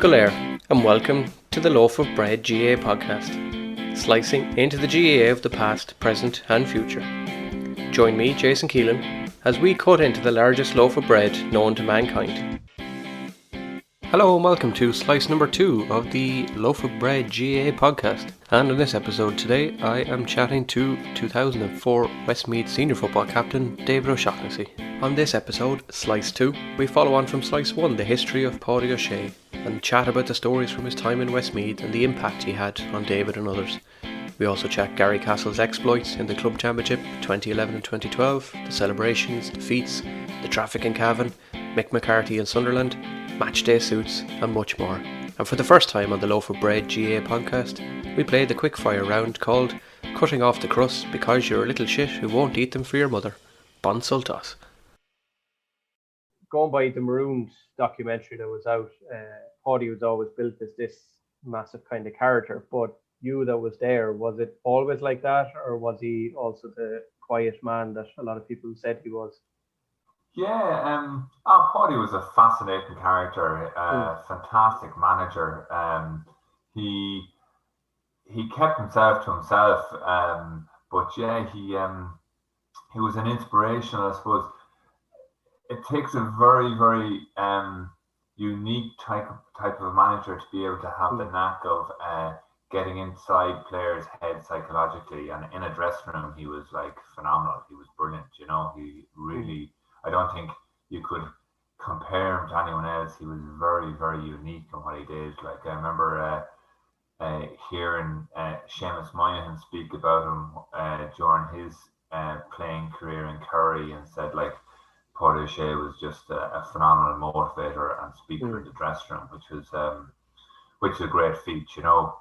Galair, and welcome to the Loaf of Bread GAA podcast, slicing into the GAA of the past, present and future. Join me, Jason Keelan, as we cut into the largest loaf of bread known to mankind. Hello and welcome to slice number 2 of the Loaf of Bread GAA podcast. And in this episode today, I am chatting to 2004 Westmeath senior football captain David O'Shaughnessy. On this episode, Slice 2, we follow on from Slice 1, the history of Pádraig Ó Sé, and chat about the stories from his time in Westmeath and the impact he had on David and others. We also chat Gary Castle's exploits in the club championship 2011 and 2012, the celebrations, the feats, the traffic in Cavan, Mick McCarthy in Sunderland, matchday suits and much more. And for the first time on the Loaf of Bread GAA podcast, we played the quickfire round called Cutting Off the Crust Because You're a Little Shit Who Won't Eat Them For Your Mother. Bon Sultas. Going by the Maroons documentary that was out, Paddy was always built as this massive kind of character, but you that was there, was it always like that, or was he also the quiet man that a lot of people said he was? Yeah, Paddy was a fascinating character, fantastic manager. He kept himself to himself, but yeah, he was an inspiration, I suppose. It takes a very, very unique type of a manager to be able to have the knack of getting inside players' heads psychologically. And in a dressing room, he was like phenomenal. He was brilliant. You know, he really. I don't think you could compare him to anyone else. He was very, very unique in what he did. Like I remember hearing Seamus Moynihan speak about him during his playing career in Kerry, and said like Pádraig Ó Sé was just a phenomenal motivator and speaker in the dressing room, which is a great feat, you know.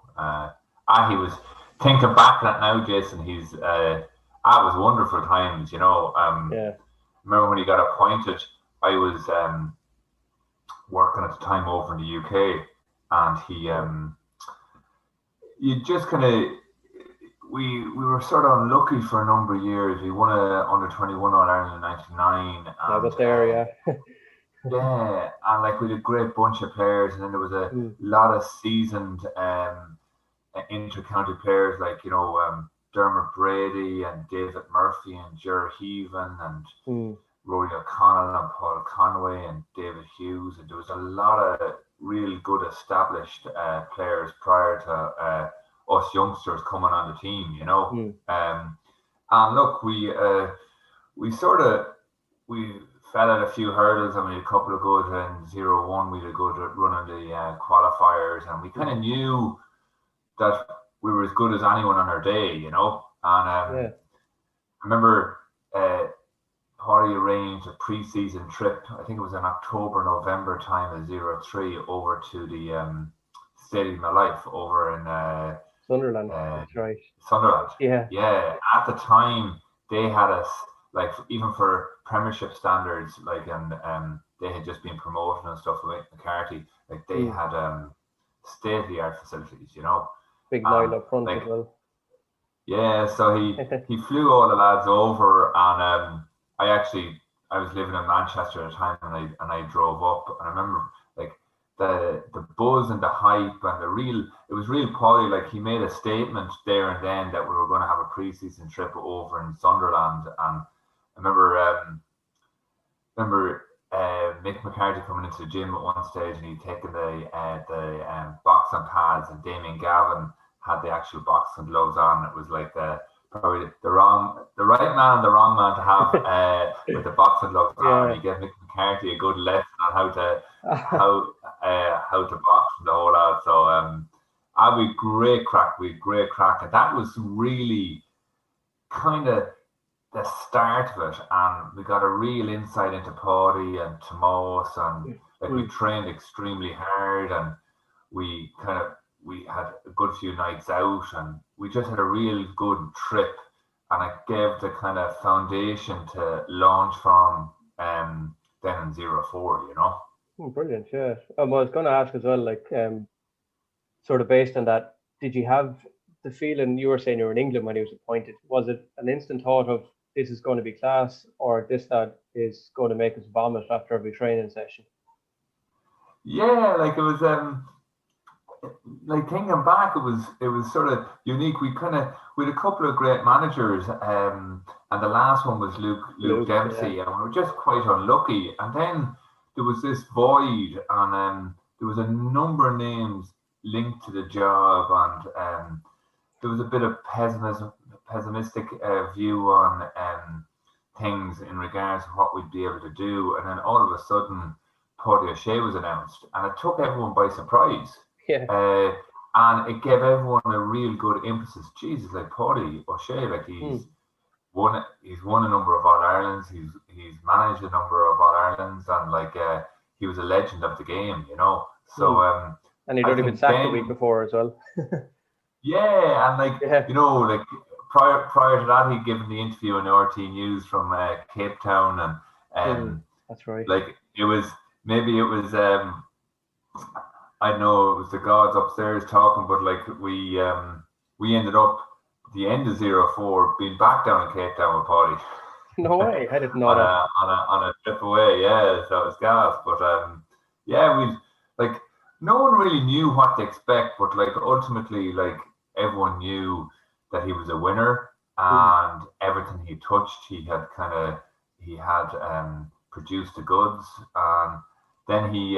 He was thinking back on it now, Jason. He's it was wonderful times, you know. Remember when he got appointed, I was working at the time over in the UK, and he you just kind of we were sort of unlucky for a number of years. We won a under-21 All-Ireland in '99. I was there, yeah. Yeah, and like we had a great bunch of players, and then there was a lot of seasoned inter-county players, like, you know, Dermot Brady and David Murphy and Ger Heaven and Rory O'Connell and Paul Conway and David Hughes, and there was a lot of really good established players prior to us youngsters coming on the team, you know. And look, we fell at a few hurdles, and we had a couple of good in 0-1. We had a good run in the qualifiers, and we kind of knew that we were as good as anyone on our day, you know. And I remember Paddy arranged a pre-season trip. I think it was in October, November time of 03, over to the Stadium of Life over in Sunderland. That's right. Sunderland. Yeah. At the time, they had us, like, even for Premiership standards, like, and they had just been promoted and stuff with McCarthy. Like, they had state-of-the-art facilities, you know. Big Nile up front, like, as well. Yeah, so he flew all the lads over, and I was living in Manchester at the time, and I drove up, and I remember like the buzz and the hype and it was real Paddy. Like, he made a statement there and then that we were going to have a pre-season trip over in Sunderland, and I remember Mick McCarthy coming into the gym at one stage, and he'd taken the boxing pads, and Damien Gavin had the actual boxing gloves on. It was like probably the right man and the wrong man to have with the boxing gloves on. You get Mick McCarthy a good lesson on how to box the whole lot. So we had great crack, and that was really kind of the start of it. And we got a real insight into Paddy and Tomos, and like we trained extremely hard, and we had a good few nights out, and we just had a real good trip, and it gave the kind of foundation to launch from then in 04, you know. Brilliant, yeah. I was going to ask as well, like, sort of based on that, did you have the feeling, you were saying you were in England when he was appointed, was it an instant thought of this is going to be class, or this that is going to make us vomit after every training session? Yeah, like it was like thinking back, it was sort of unique. We had a couple of great managers, and the last one was Luke Luke, yeah. Dempsey, and we were just quite unlucky. And then there was this void, and there was a number of names linked to the job, and there was a bit of pessimistic view on things in regards to what we'd be able to do. And then all of a sudden, Paddy O'Shea was announced, and it took everyone by surprise. Yeah. Uh, and it gave everyone a real good emphasis. Jesus, like Paddy O'Shea, like he's won a number of All Irelands. He's managed a number of All Irelands, and like he was a legend of the game, you know. So and he'd I already been think sacked the then, week before as well. yeah, and like Yeah. you know, like prior to that, he'd given the interview on RT News from Cape Town, and That's right. like it was maybe it was I know it was the gods upstairs talking, but like we ended up the end of 04 being back down in Cape Town with Paddy No way. I didn't know on that. a trip away. Yeah, so it was gas. But yeah, we like no one really knew what to expect, but like ultimately, like everyone knew that he was a winner, and everything he touched, he had produced the goods, and then he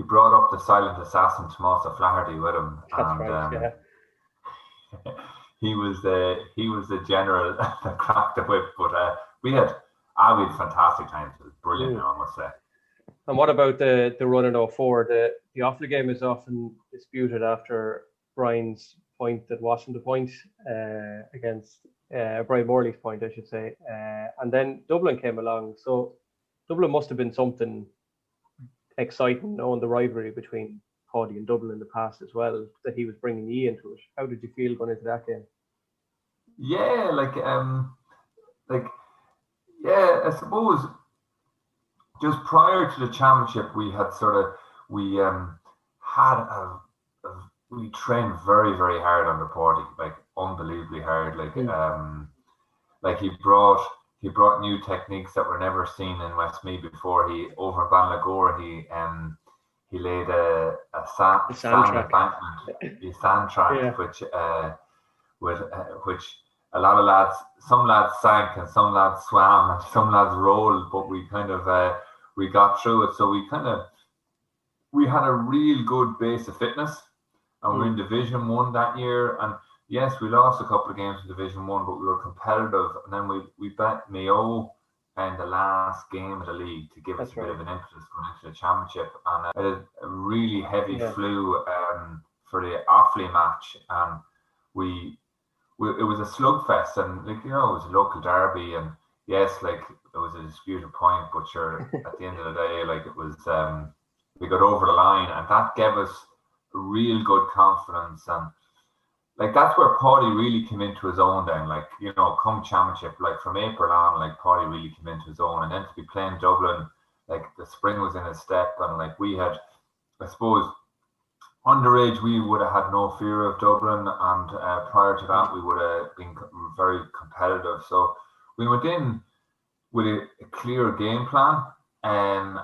brought up the silent assassin Tomas O'Flaherty with him, That's and right. Yeah. he was the general that cracked the whip. But we had fantastic times. It was brilliant, I must say. And what about the run in '04? The Offaly game is often disputed after Brian's point that wasn't a point against Brian Morley's point, I should say. And then Dublin came along. So Dublin must have been something exciting, knowing the rivalry between Paddy and Dublin in the past as well, that he was bringing you into it. How did you feel going into that game? Yeah, like yeah, I suppose just prior to the championship, we had we trained very very hard under Paddy, like unbelievably hard. Like he brought new techniques that were never seen in Westmeath before. He over in Banlagore he laid a The sand sand track. embankment, a sand track, Yeah. which a lot of lads, some lads sank and some lads swam and some lads rolled, but we got through it. So we had a real good base of fitness, and we were in Division One that year. And yes, we lost a couple of games in Division One, but we were competitive. And then we bet Mayo in the last game of the league to give us a bit of an impetus going into the championship. And I did a really heavy flu for the Offaly match, and it was a slugfest, and like it was a local derby, and yes, like it was a disputed point, but sure, at the end of the day, like it was, we got over the line, and that gave us real good confidence, and like that's where Paddy really came into his own. Then, like come championship, like from April on, like Paddy really came into his own, and then to be playing Dublin, like the spring was in his step, and like we had, I suppose, underage, we would have had no fear of Dublin, and prior to that, we would have been very competitive. So we went in with a clear game plan, and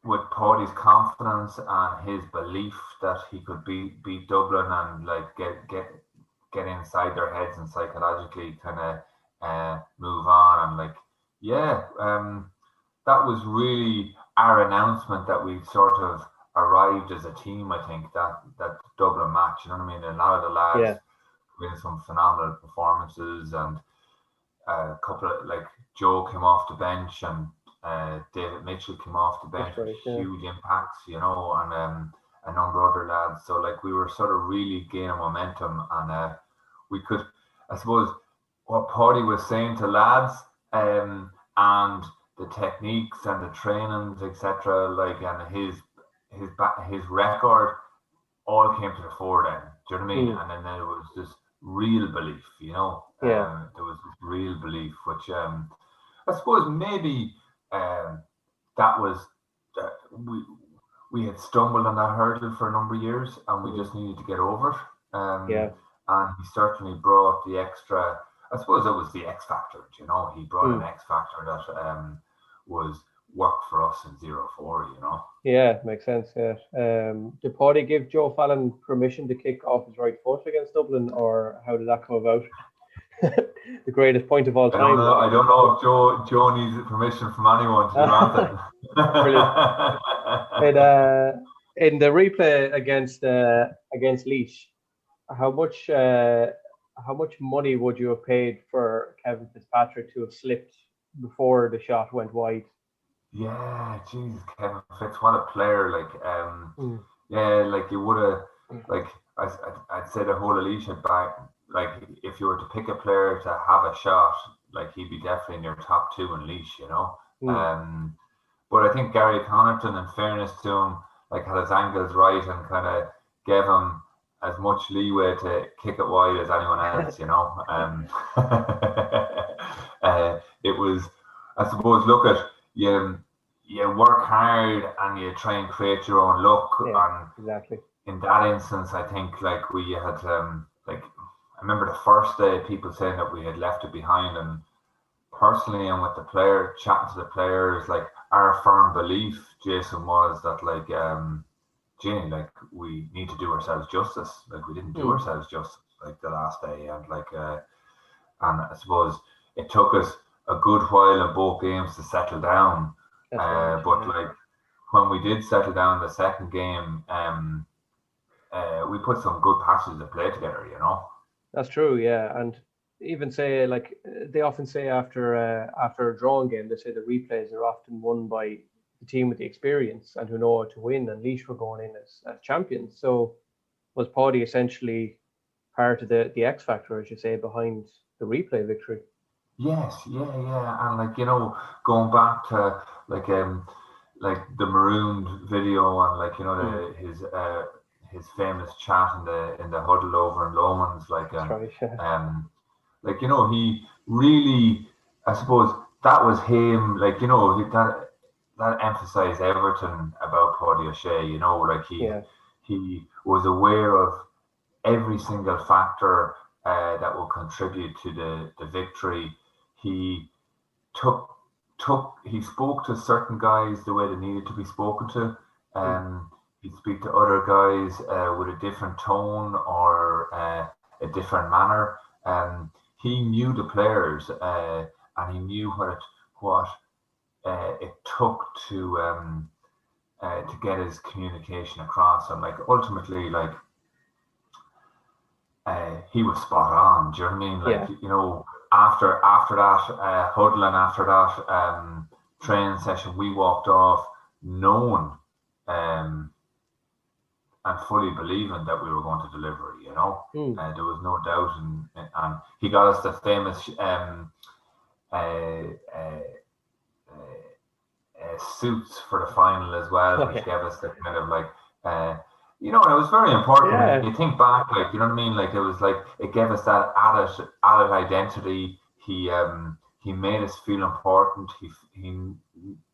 with Paddy's confidence and his belief that he could beat Dublin and like get inside their heads and psychologically kind of move on, and like that was really our announcement that we sort of arrived as a team. I think that Dublin match, you know what I mean? And a lot of the lads made some phenomenal performances, and a couple of like Joe came off the bench, and David Mitchell came off the bench with huge impacts, and a number of other lads. So like we were sort of really gaining momentum, and we could, I suppose, what Paddy was saying to lads, and the techniques and the trainings, etc. Like, and his record all came to the fore then. Do you know what I mean? And then there was this real belief, there was this real belief, which I suppose maybe that was we had stumbled on that hurdle for a number of years, and we just needed to get over it. And he certainly brought the extra. I suppose it was the X factor. He brought an X factor that was worked for us in 0-4, you know. Yeah, makes sense. Yeah. Did Paddy give Joe Fallon permission to kick off his right foot against Dublin, or how did that come about? The greatest point of all I don't time. know. I don't know if Joe needs permission from anyone to do anything. Brilliant. In the replay against Leash, how much money would you have paid for Kevin Fitzpatrick to have slipped before the shot went wide? Yeah, Jesus, Kevin Fitz, what a player! Yeah, like you would have, like I'd say the whole Alicia back. Like if you were to pick a player to have a shot, like he'd be definitely in your top two in Leash, you know. But I think Gary Connaughton, in fairness to him, like had his angles right and kind of gave him as much leeway to kick it wide as anyone else, you know. It was, I suppose, look at you work hard and you try and create your own look. Yeah, And exactly. in that instance, I think like we had like I remember the first day people saying that we had left it behind, and personally and with the player chatting to the players, like our firm belief, Jason, was that like Jane, like we need to do ourselves justice. Like we didn't do ourselves justice like the last day, and and I suppose it took us a good while in both games to settle down. But like when we did settle down the second game, we put some good passes of play together, you know. That's true, yeah. And even say like they often say after a drawing game, they say the replays are often won by the team with the experience and who know how to win. And Leash were going in as champions. So was Paddy essentially part of the X factor, as you say, behind the replay victory? Yes, yeah, and like you know, going back to like the marooned video and like you know his famous chat in the huddle over in Lomans, like you know he really, I suppose that was him, like you know that emphasized everything about Paddy O'Shea, you know, like he was aware of every single factor that will contribute to the victory. He took he spoke to certain guys the way they needed to be spoken to. He'd speak to other guys with a different tone or a different manner. He knew the players and he knew what it took to get his communication across. And like ultimately, like he was spot on. Do you know what I mean? Like you know, after that huddle and after that training session, we walked off knowing and fully believing that we were going to deliver. You know, there was no doubt, and he got us the famous suits for the final as well, which gave us the kind of like. You know, and it was very important. Yeah. You think back, like you know what I mean. Like it was like it gave us that added identity. He made us feel important. He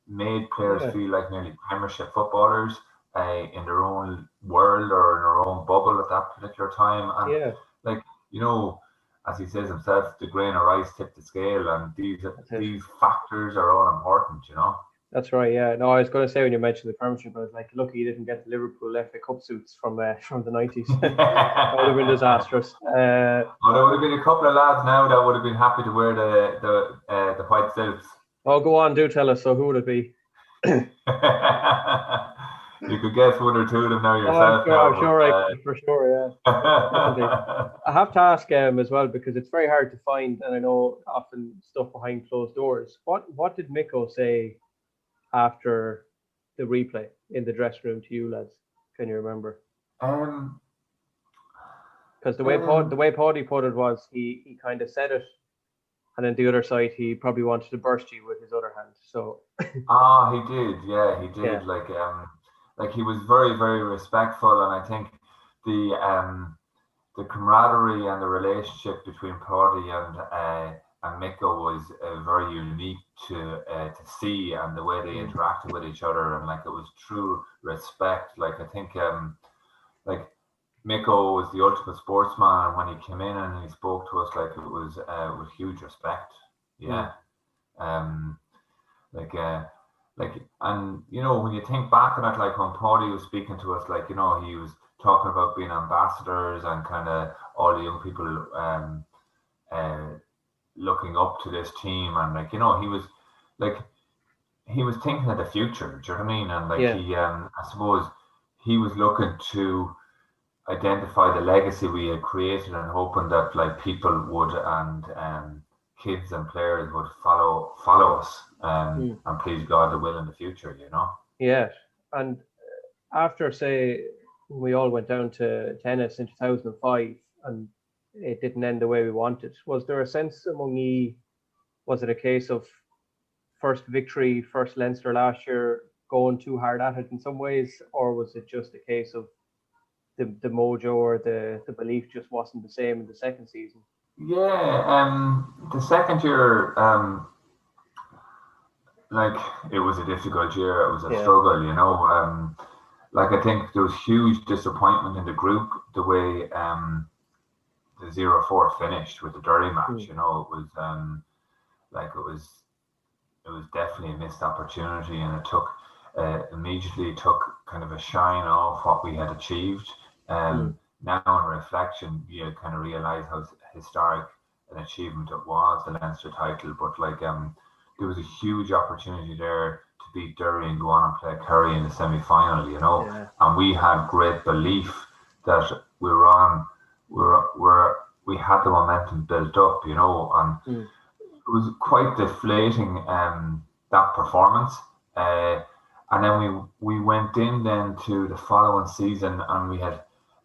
made players feel like nearly Premiership footballers in their own world or in their own bubble at that particular time. And like you know, as he says himself, the grain of rice tipped the scale, and these factors are all important. You know. That's right, yeah. No, I was going to say when you mentioned the Premiership, I was like, lucky you didn't get the Liverpool FA Cup suits from the 90s. That would have been disastrous. There would have been a couple of lads now that would have been happy to wear the white suits. Oh, go on, do tell us. So who would it be? You could guess one or two of them now yourself. I'm sure, for sure, yeah. I have to ask as well, because it's very hard to find, and I know often stuff behind closed doors. What did Miko say after the replay in the dressing room to you lads? Can you remember? Because the way Paddy put it was he kind of said it, and then the other side he probably wanted to burst you with his other hand. So he did, yeah, he did. Yeah. Like he was very, very respectful, and I think the camaraderie and the relationship between Paddy and Miko was very unique to see, and the way they interacted with each other, and like it was true respect. Like I think like Miko was the ultimate sportsman, and when he came in and he spoke to us, like it was with huge respect. Yeah. like, and when you think back on it, like when Paulie was speaking to us, like he was talking about being ambassadors and kind of all the young people uh, looking up to this team, and like like he was thinking of the future. Do you know what I mean? And like Yeah. he, I suppose he was looking to identify the legacy we had created and hoping that like people would and kids and players would follow us Mm. and please God they will in the future, Yeah. And after, say, when we all went down to tennis in 2005 and it didn't end the way we wanted, was there a sense among ye, was it a case of first victory, first Leinster last year, going too hard at it in some ways, or was it just a case of the mojo or the belief just wasn't the same in the second season? Yeah, the second year, like it was a difficult year. It was a Yeah. struggle. Like I think there was huge disappointment in the group the way the 0-4 finished with the Derry match. Mm. It was like it was definitely a missed opportunity, and it took immediately took kind of a shine off what we had achieved. Mm. Now, in reflection, you kind of realise how historic an achievement it was, the Leinster title. But like, there was a huge opportunity there to beat Derry and go on and play Kerry in the semi-final. Yeah. And we had great belief that we were on, we had the momentum built up. And Mm. it was quite deflating that performance. And then we went in then to the following season and we had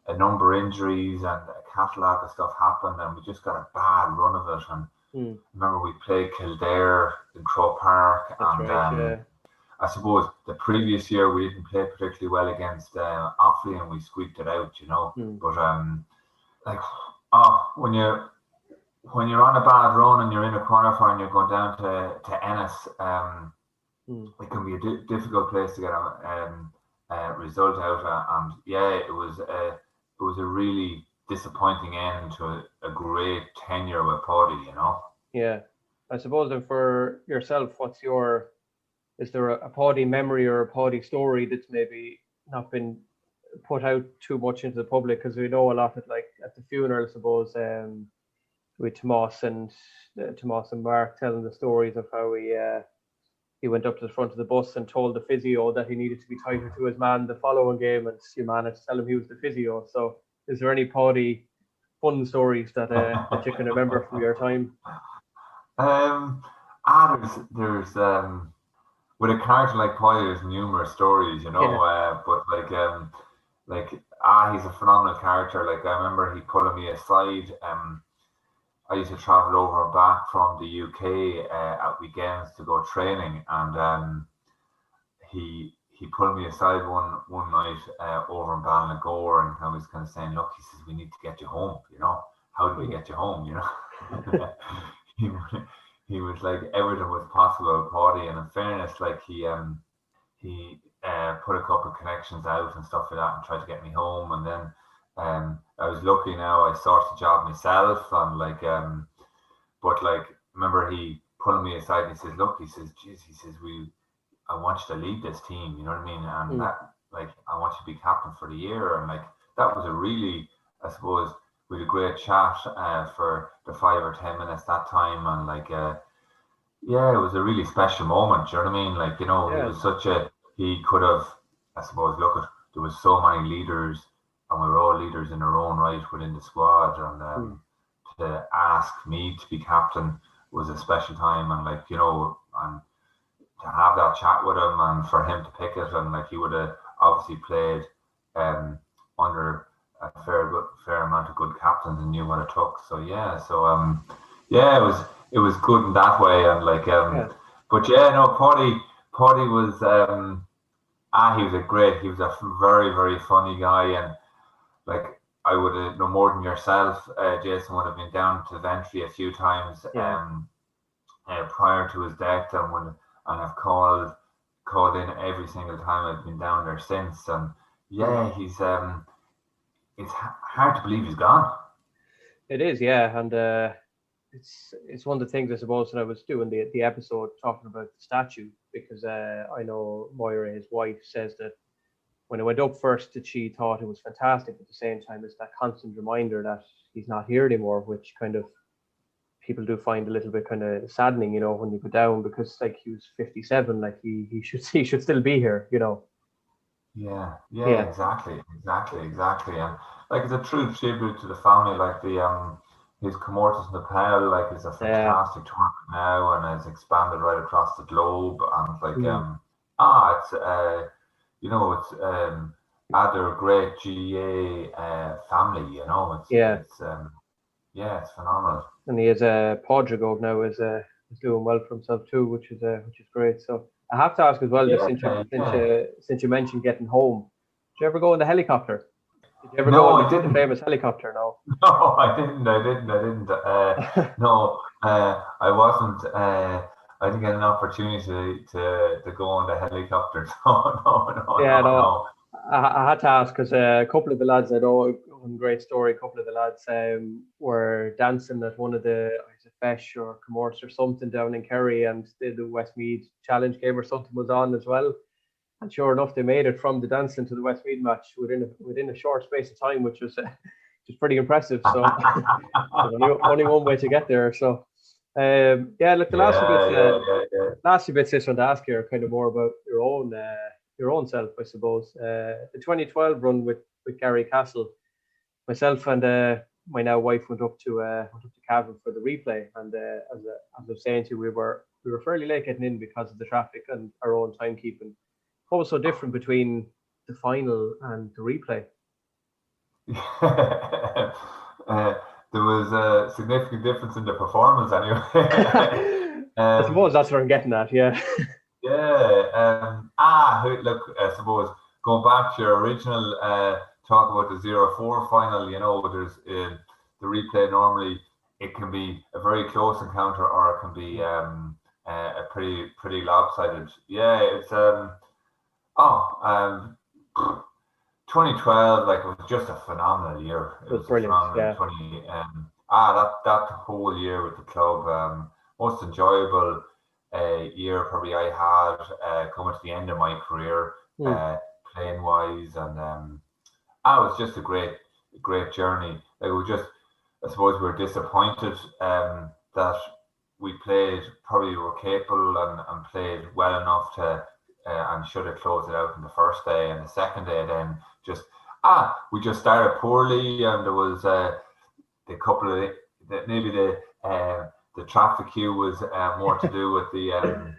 a number of injuries and a catalogue of stuff happened and we just got a bad run of it. And Mm. remember we played Kildare in Croke Park That's and right. Yeah. I suppose the previous year we didn't play particularly well against Offaly and we squeaked it out. Mm. But like when you're on a bad run and you're in a quarterfinal and you're going down to Ennis, Mm. it can be a difficult place to get a result out of. And yeah, it was a really disappointing end to a great tenure with Paddy. Yeah. I suppose then for yourself, is there a Paddy memory or a Paddy story that's maybe not been put out too much into the public? Because we know a lot of, like, at the funeral, I suppose, with Tomas and Mark telling the stories of how he went up to the front of the bus and told the physio that he needed to be tighter to his man the following game, and you managed to tell him he was the physio. So, is there any Paddy fun stories that you can remember from your time? um, there's with a character like Paddy, there's numerous stories. Yeah. But like he's a phenomenal character. Like I remember he pulling me aside. I used to travel over and back from the UK at weekends to go training, and he pulled me aside one night over in Ballinagore, and I was kind of saying, "Look," he says, "we need to get you home. How do we Mm. get you home? he he was like everything was possible with Paddy, and in fairness, like he put a couple of connections out and stuff like that, and tried to get me home, and then I was lucky now I sorted the job myself, and like but like remember he pulling me aside and he says, "Look," he says, "Geez," he says, I want you to lead this team, you know what I mean? And Mm. that, like, I want you to be captain for the year. And, like, that was a really, I suppose, we had a great chat for the 5 or 10 minutes that time. And, like, yeah, it was a really special moment. Do you know what I mean? Like, he Yeah. was he could have, I suppose, look at, there was so many leaders and we were all leaders in our own right within the squad. And Mm. to ask me to be captain was a special time. And, like, and to have that chat with him and for him to pick it and like he would have obviously played under a fair amount of good captains and knew what it took. So yeah, yeah, it was good in that way and like Yeah. but yeah, no, Paddy was he was a very very funny guy and like I would have no more than yourself, Jason would have been down to Ventry a few times Yeah. prior to his death and have called in every single time I've been down there since. And Mm. yeah, it's hard to believe he's gone. It is, yeah, and it's one of the things I suppose that I was doing the episode talking about the statue because I know Moira, his wife, says that when it went up first, that she thought it was fantastic. At the same time, it's that constant reminder that he's not here anymore, which kind of people do find a little bit kind of saddening, when you go down because like he was 57, like he should still be here. Yeah, Yeah, exactly. And like it's a true tribute to the family. Like the his Comortas Nepal, like is a yeah, fantastic tournament now and has expanded right across the globe. And like mm, it's it's other great GA family. yeah. It's phenomenal. And he has a Podrigo now is doing well for himself too, which is great. So I have to ask as well, just Yeah, yeah. since you mentioned getting home, did you ever go in the helicopter? Did you ever go No, on I the didn't. famous helicopter? No. No, I didn't. No, I wasn't. I didn't get an opportunity to go on the helicopter. Yeah, no. No. I had to ask because a couple of the lads I know, one great story. A couple of the lads were dancing at one of the is it Fesh or Commerce or something down in Kerry, and the Westmead Challenge game or something was on as well. And sure enough, they made it from the dancing to the Westmead match within a short space of time, which was just pretty impressive. So there's only one way to get there. So yeah, look, the Yeah. last few bits I just want to ask you are kind of more about your own self, I suppose. The 2012 run with Gary Castle, myself and my now wife went up to Cavan for the replay, and as I was saying to you, we were fairly late getting in because of the traffic and our own timekeeping. What was so different between the final and the replay? uh, there was a significant difference in the performance, anyway. I suppose that's what I'm getting at. Yeah. Yeah. Look, I suppose going back to your original talk about the 0-4 final, there's the replay normally it can be a very close encounter or it can be a pretty lopsided. Yeah, it's oh 2012, like it was just a phenomenal year. It It was was a brilliant. phenomenal Yeah. 20. That whole year with the club, most enjoyable year probably I had coming to the end of my career, Mm. uh, playing wise, and it was just a great journey. Like it was just, I suppose we were disappointed that we played probably were capable and played well enough to and should have closed it out in the first day, and the second day then just we just started poorly, and there was the couple of maybe the traffic queue was more to do with the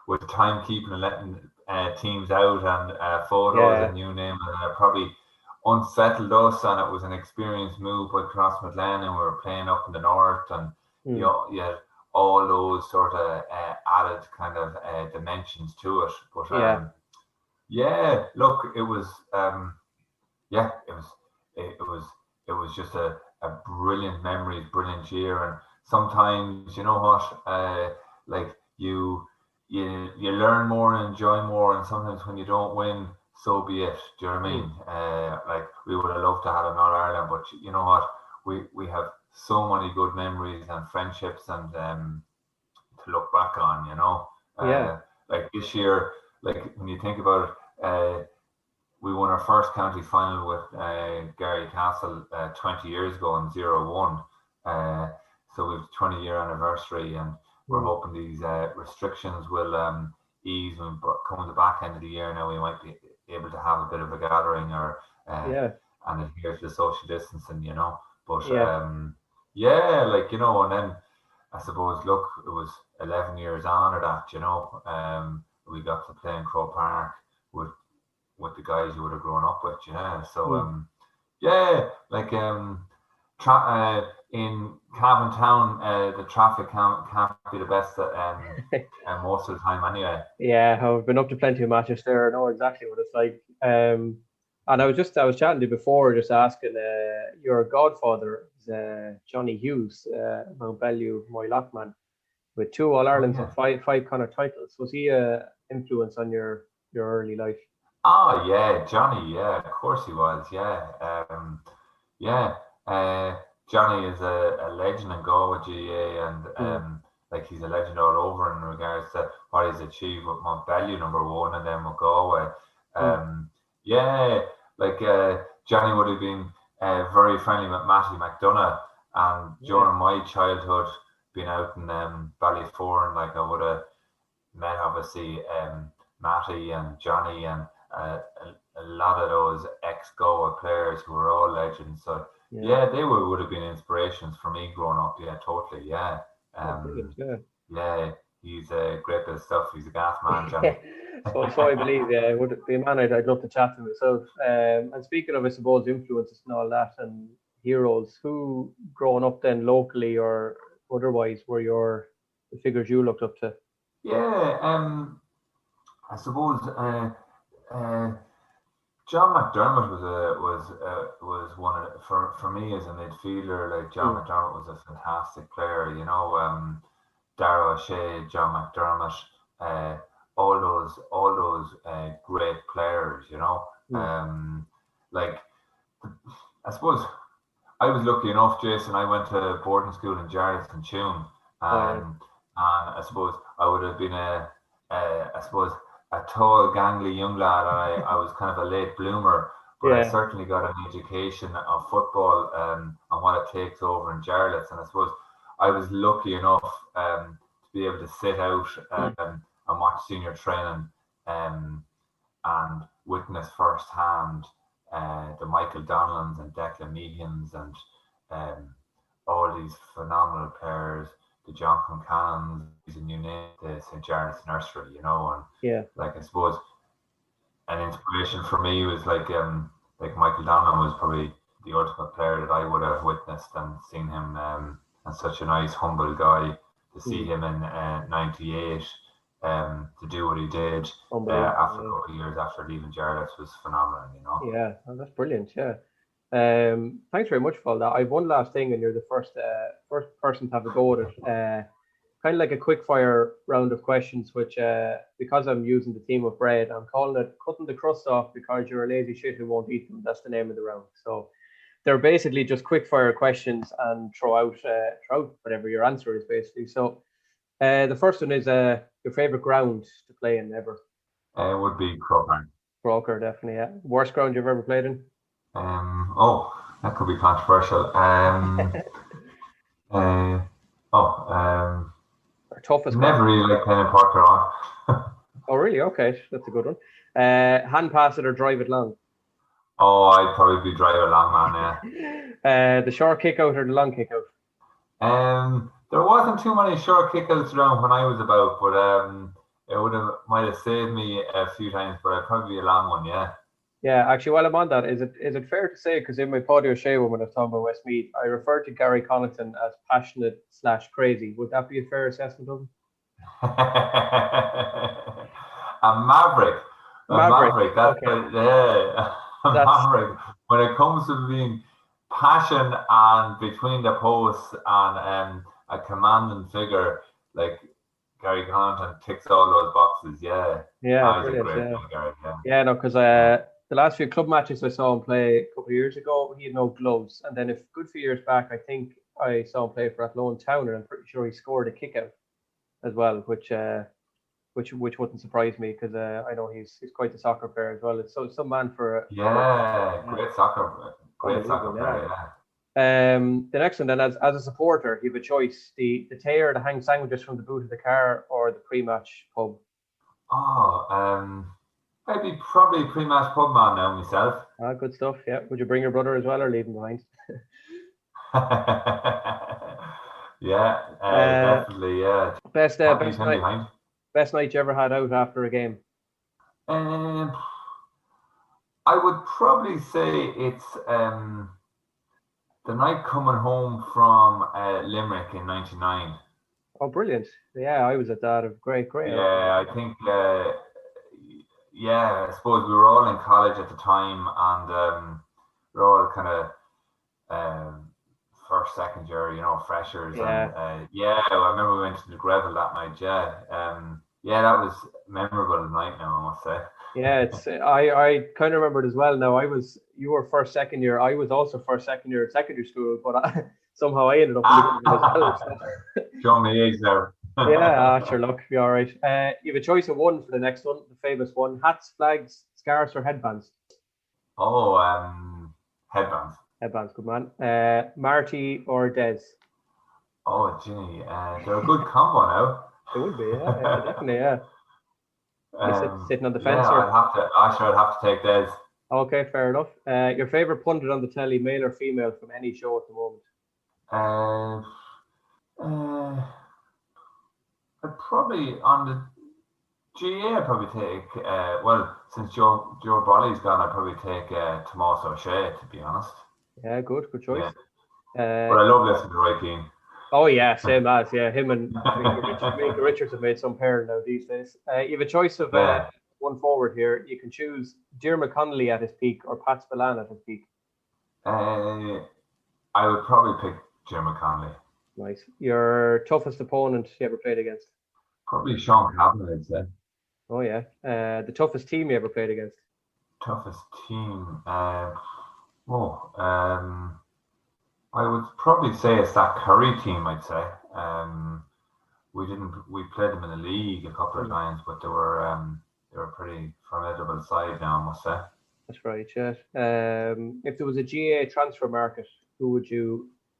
with timekeeping and letting teams out and photos Yeah. and you name it, and it probably unsettled us, and it was an experienced move by Crossmaglen, and we were playing up in the north, and Mm. you had all those sort of added kind of dimensions to it. But Yeah. yeah, look, it was yeah, it was just a brilliant memory, brilliant year, and sometimes you know what, like you learn more and enjoy more, and sometimes when you don't win, so be it. Do you know what I Mm. mean? Like we would have loved to have an All Ireland, but you know what, we have so many good memories and friendships and to look back on. Yeah. Like this year, like when you think about it, we won our first county final with Gary Castle 20 years ago in 0-1. So we've 20-year anniversary, and we're Mm. hoping these restrictions will ease when coming the back end of the year. Now we might be able to have a bit of a gathering or Yeah. and adhere to the social distancing. But Yeah. yeah, like and then I suppose look, it was 11 years on or that. We got to play in Crow Park with the guys you would have grown up with. So Mm. yeah, like in Cavan Town, the traffic can't be the best most of the time anyway. Yeah, I've been up to plenty of matches there. I know exactly what it's like. And I was chatting to you before, just asking your godfather is Johnny Hughes, Mount Bellew, Moy Lockman, with two All Oh Irelands yeah. and five Connacht titles. Was he a influence on your early life? Oh yeah, Johnny. Yeah, of course he was. Yeah, yeah. Johnny is a legend in Galway GAA, and like he's a legend all over in regards to what he's achieved with Montbellew #1 and then with Galway. Yeah, like Johnny would have been very friendly with Matty McDonough, and during my childhood, being out in Ballyforan, like I would have met obviously Matty and Johnny and a lot of those ex-Galway players who were all legends. So they would have been inspirations for me growing up. Yeah, totally. Yeah. Yeah, he's a great bit of stuff. He's a gas man, Johnny. so I believe, it would be a man I'd love to chat to myself. And speaking of, I suppose, influences and all that, and heroes, who growing up then locally or otherwise were the figures you looked up to? Yeah, I suppose John McDermott was one of, for me as a midfielder. Like John McDermott was a fantastic player. You know, Darragh O'Shea, John McDermott, all those great players. You know, like I suppose I was lucky enough, Jason. I went to boarding school in Jarlath and Tune, and I suppose I would have been a tall, gangly young lad. I was kind of a late bloomer, but I certainly got an education of football and what it takes over in Jarlath. And I suppose I was lucky enough to be able to sit out and watch senior training and witness firsthand the Michael Donlans and Declan Meehans and all these phenomenal players, the John Concannons, and you name the St. Jarlath Nursery, you know, and like I suppose an inspiration for me was like Michael Donlan was probably the ultimate player that I would have witnessed and seen him, and such a nice, humble guy. To see him in '98 to do what he did after a couple of years after leaving Jarlath was phenomenal, you know. Yeah, that's brilliant. Yeah. Thanks very much for all that. I have one last thing, and you're the first person to have a go at it. Kind of like a quick fire round of questions, which because I'm using the theme of bread, I'm calling it cutting the crust off because you're a lazy shit who won't eat them. That's the name of the round. So they're basically just quick fire questions and throw out whatever your answer is basically. So the first one is your favorite ground to play in ever. It would be Croker. Croker, definitely. Yeah. Worst ground you've ever played in? That could be controversial. Our toughest. Never really like playing in Parker on. Oh, really? Okay, that's a good one. Hand pass it or drive it long? Oh, I'd probably be drive it long, man. Yeah. The short kick out or the long kick out? There wasn't too many short kickouts around when I was about, but it might have saved me a few times. But I'd probably be a long one, yeah. Yeah, actually, while I'm on that, is it fair to say, because in my Paddy O'Shea when I was talking about Westmeath, I referred to Gary Connaughton as passionate / crazy. Would that be a fair assessment of him? A maverick. Maverick. That's a maverick. When it comes to being passion and between the posts and a commanding figure, like Gary Connaughton ticks all those boxes. Yeah, brilliant. Yeah, no, because the last few club matches I saw him play a couple of years ago, he had no gloves. And then a good few years back, I think I saw him play for Athlone Town, and I'm pretty sure he scored a kick out as well, which wouldn't surprise me because I know he's quite a soccer player as well. It's some man for great soccer player. The next one then, as a supporter, you have a choice: the tear, the hang sandwiches from the boot of the car, or the pre-match pub. I'd be probably a pre-match pub man now myself. Good stuff. Yeah. Would you bring your brother as well, or leave him behind? Definitely. Yeah. Best night you ever had out after a game? I would probably say it's the night coming home from Limerick in '99. Oh, brilliant! Yeah, I was at that. Great. Yeah, I think. I suppose we were all in college at the time, and we were all kind of first, second year, freshers. Yeah. And I remember we went to the Greville that night. That was a memorable night. Now I must say. Yeah, it's I kind of remember it as well. Now you were first, second year. I was also first, second year at secondary school, but somehow I ended up in the game as well. So. Show me age there. Yeah, sure, look, be all right. You have a choice of one for the next one, the famous one. Hats, flags, scarves, or headbands? Oh, headbands. Headbands, good man. Marty or Des? Oh, Ginny, they're a good combo now. It would be, yeah, definitely, yeah. Sitting on the fence, yeah, or? I'd have to take Des. Okay, fair enough. Your favourite pundit on the telly, male or female, from any show at the moment? I'd probably on the GAA. I'd probably take since Joe Bolly's gone, I'd probably take Tomás O'Shea, to be honest. Yeah, good choice. Yeah. But I love listening to Roy Keane. Oh yeah, same as him and Minka Richards have made some pair now these days. You have a choice of one forward here. You can choose Diarmuid Connolly at his peak or Pat Spillane at his peak. I would probably pick Diarmuid Connolly. Nice. Your toughest opponent you ever played against? Probably Sean Cavanagh, I'd say. Oh yeah. The toughest team you ever played against? Toughest team. I would probably say it's that Curry team. I'd say. We played them in the league a couple of times, but they were a pretty formidable side now, I must say. That's right, yeah. If there was a GAA transfer market,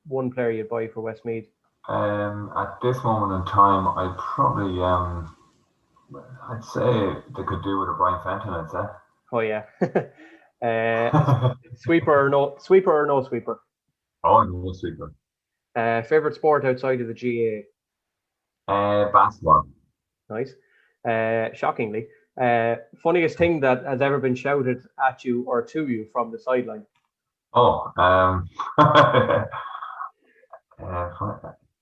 one player you'd buy for Westmeath? At this moment in time, I'd probably I'd say they could do with a Brian Fenton, I'd say. Oh yeah. Sweeper or no sweeper? Oh, no sweeper. Favorite sport outside of the GAA? Basketball. Nice. Shockingly. Funniest thing that has ever been shouted at you or to you from the sideline? Oh,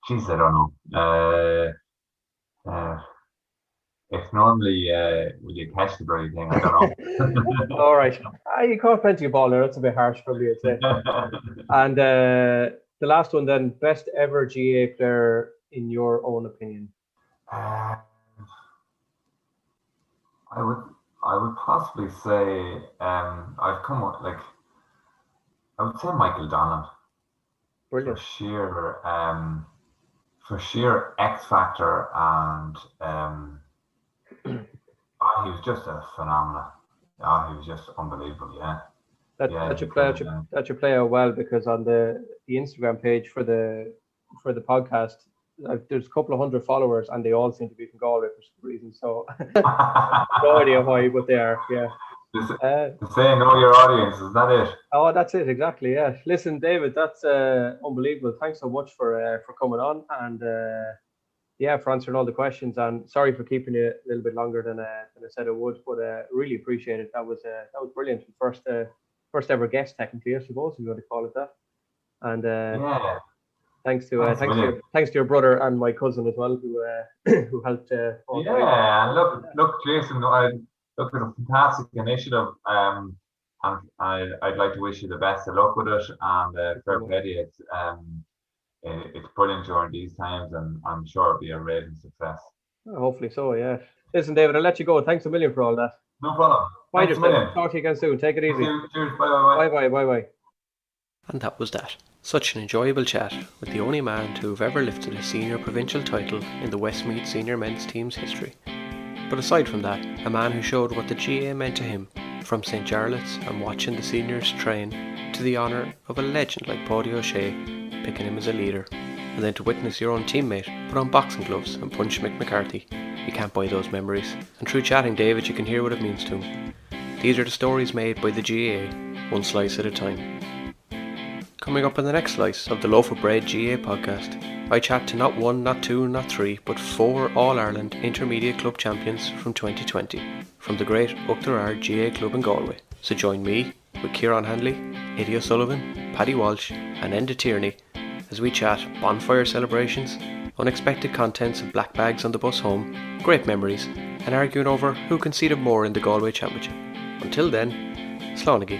geez, I don't know. It's normally will you catch the bloody thing? I don't know. All right. You caught plenty of ball there. That's a bit harsh, probably, I'd say. And the last one then, best ever GAA player in your own opinion? I would possibly say I've come up I would say Michael Donnan. Brilliant. For sheer X factor and he was just a phenomenon. He was just unbelievable. Yeah. That you play out well, because on the Instagram page for the podcast, there's a couple of hundred followers and they all seem to be from Galway for some reason. So no idea why, but they are. Yeah. To say know your audience, is that it? Oh, that's it, exactly. Yeah. Listen, David, that's unbelievable. Thanks so much for coming on and for answering all the questions. And sorry for keeping you a little bit longer than I said I would, but really appreciate it. That was brilliant. First ever guest, technically, I suppose, if you want to call it that. And thanks to your brother and my cousin as well, who helped. Look, Jason, look at a fantastic initiative, and I'd like to wish you the best of luck with it. And fair play to you. It's brilliant during these times, and I'm sure it'll be a raving success. Hopefully so, yeah. Listen, David, I'll let you go. Thanks a million for all that. No problem. Bye, just talk to you again soon. Take it easy. Cheers. Bye. And that was that. Such an enjoyable chat with the only man to have ever lifted a senior provincial title in the Westmeath senior men's team's history. But aside from that, a man who showed what the GAA meant to him, from St. Jarlath's and watching the seniors train, to the honour of a legend like Paddy O'Shea picking him as a leader, and then to witness your own teammate put on boxing gloves and punch Mick McCarthy. You can't buy those memories, and through chatting David you can hear what it means to him. These are the stories made by the GAA, one slice at a time. Coming up in the next slice of the Loaf of Bread GAA podcast, I chat to not one, not two, not three, but 4 All-Ireland Intermediate Club champions from 2020, from the great Uachtaráir GAA Club in Galway. So join me with Kieran Hanley, Eddie O'Sullivan, Paddy Walsh and Enda Tierney as we chat bonfire celebrations, unexpected contents of black bags on the bus home, great memories, and arguing over who conceded more in the Galway Championship. Until then, Slánagí.